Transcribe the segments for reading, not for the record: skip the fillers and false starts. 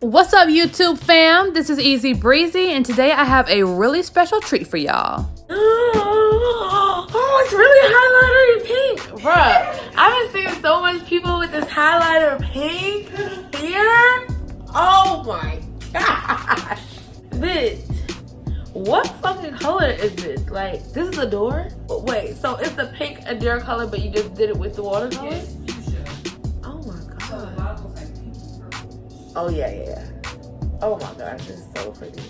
What's up, YouTube fam? This is Easy Breezy, and today I have a really special treat for y'all. Oh, it's really highlighter in pink. Bruh, I've been seeing so much people with this highlighter pink here. Oh my gosh. Bitch, what fucking color is this? Like, this is a door? Wait, so it's the pink Adore color, but you just did it with the watercolor? Yes, fuchsia. Oh my god. So a lot looks like pinky purple. Oh yeah. Oh my gosh, this is so pretty.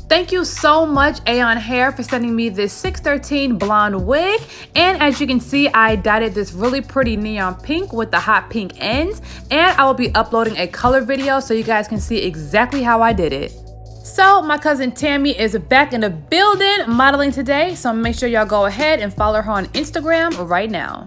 Thank you so much, EayonHair, for sending me this 613 blonde wig. And as you can see, I dyed it this really pretty neon pink with the hot pink ends. And I will be uploading a color video so you guys can see exactly how I did it. So my cousin Tammy is back in the building modeling today. So make sure y'all go ahead and follow her on Instagram right now.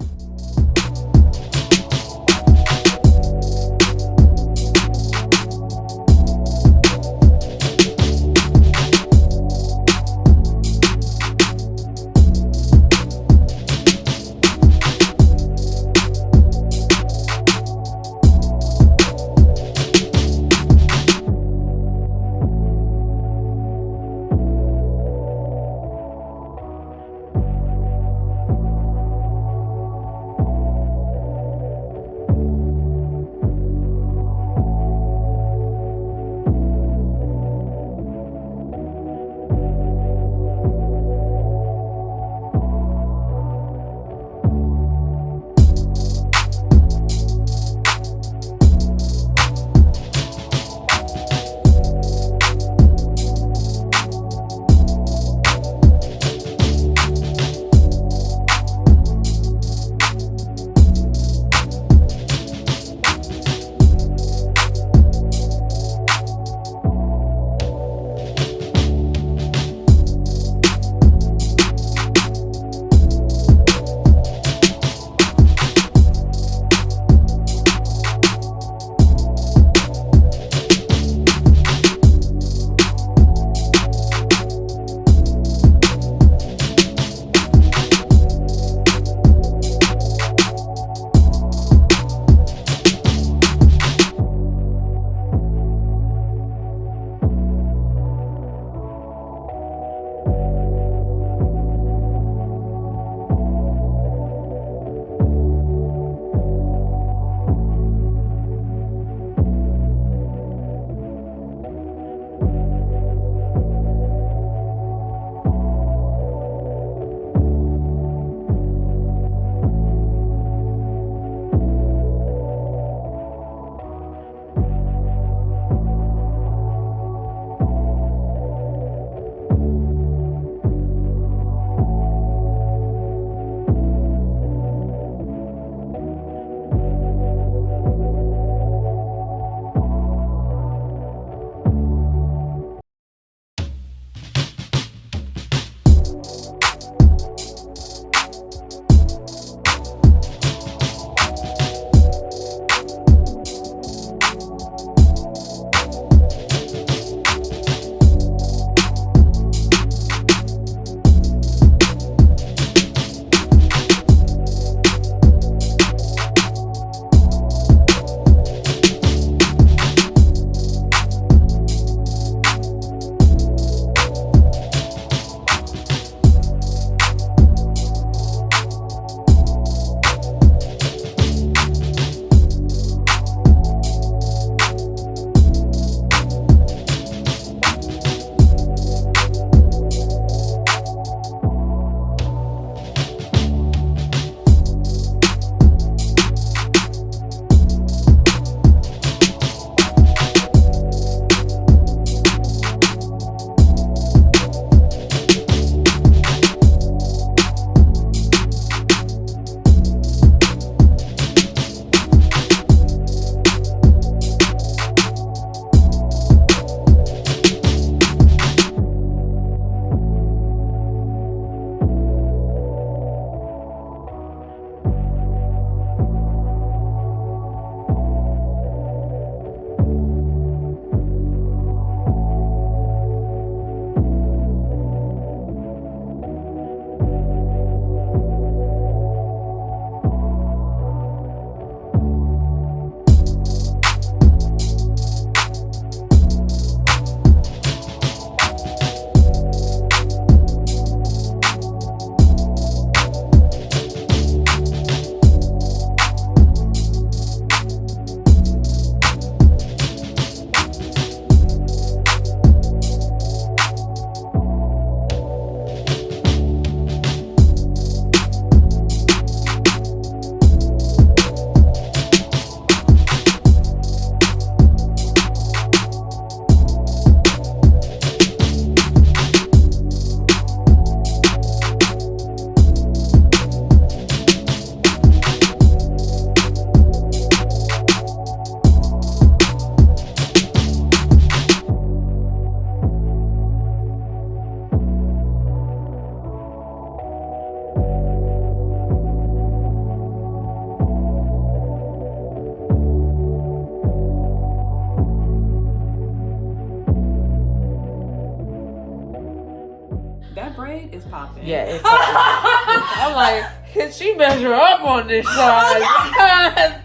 popping. It's popping. Yeah, it's popping. I'm like, can she measure up on this side? That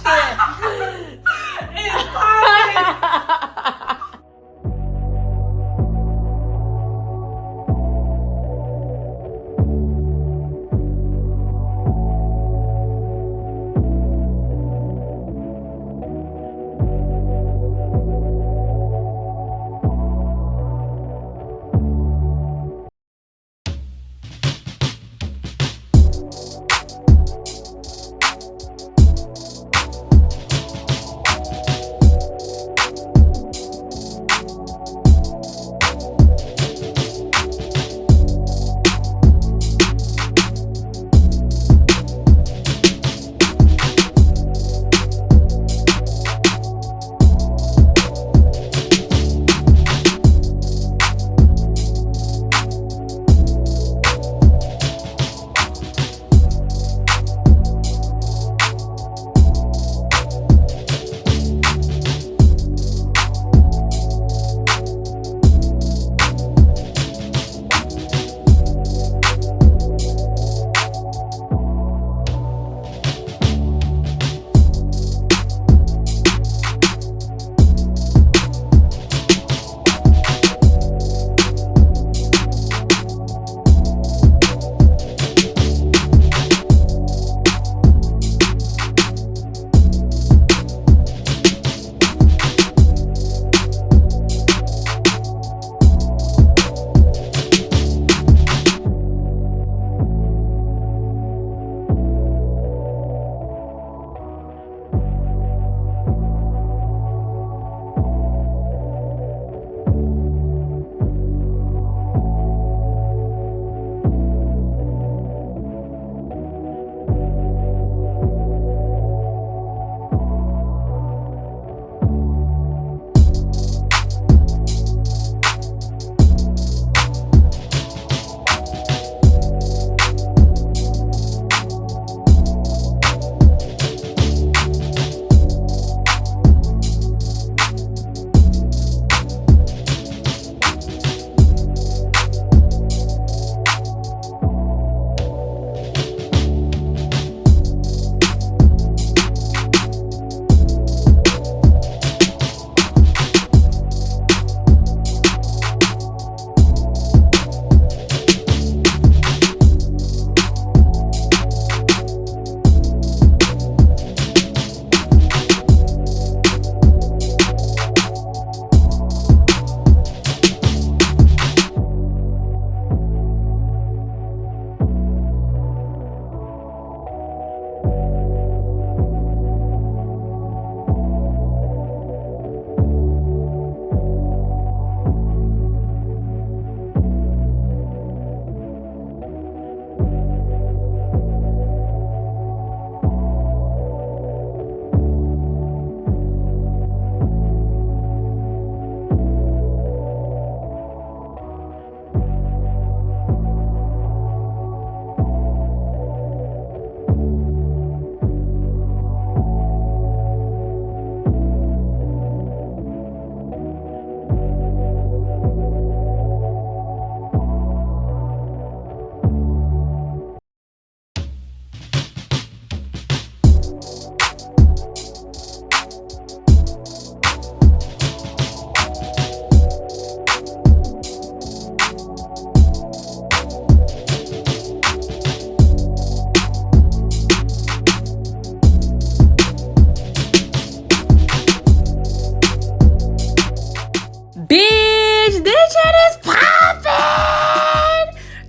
shit. It's popping.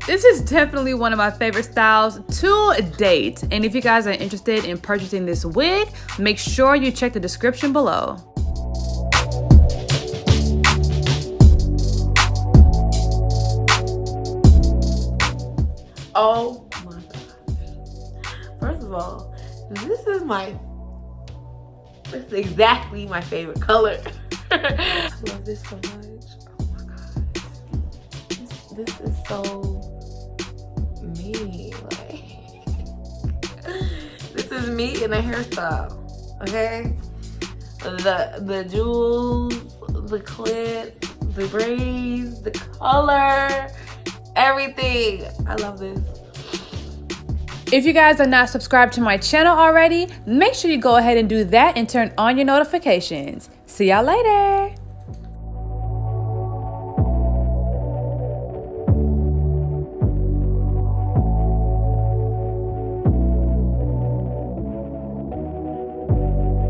This is definitely one of my favorite styles to date. And if you guys are interested in purchasing this wig, make sure you check the description below. Oh my gosh. First of all, this is exactly my favorite color. I love this so much. Oh my god. This is so me. Like, this is me in a hairstyle. Okay? The jewels, the clips, the braids, the color. everything. I love this. If you guys are not subscribed to my channel already, make sure you go ahead and do that and turn on your notifications. See y'all later.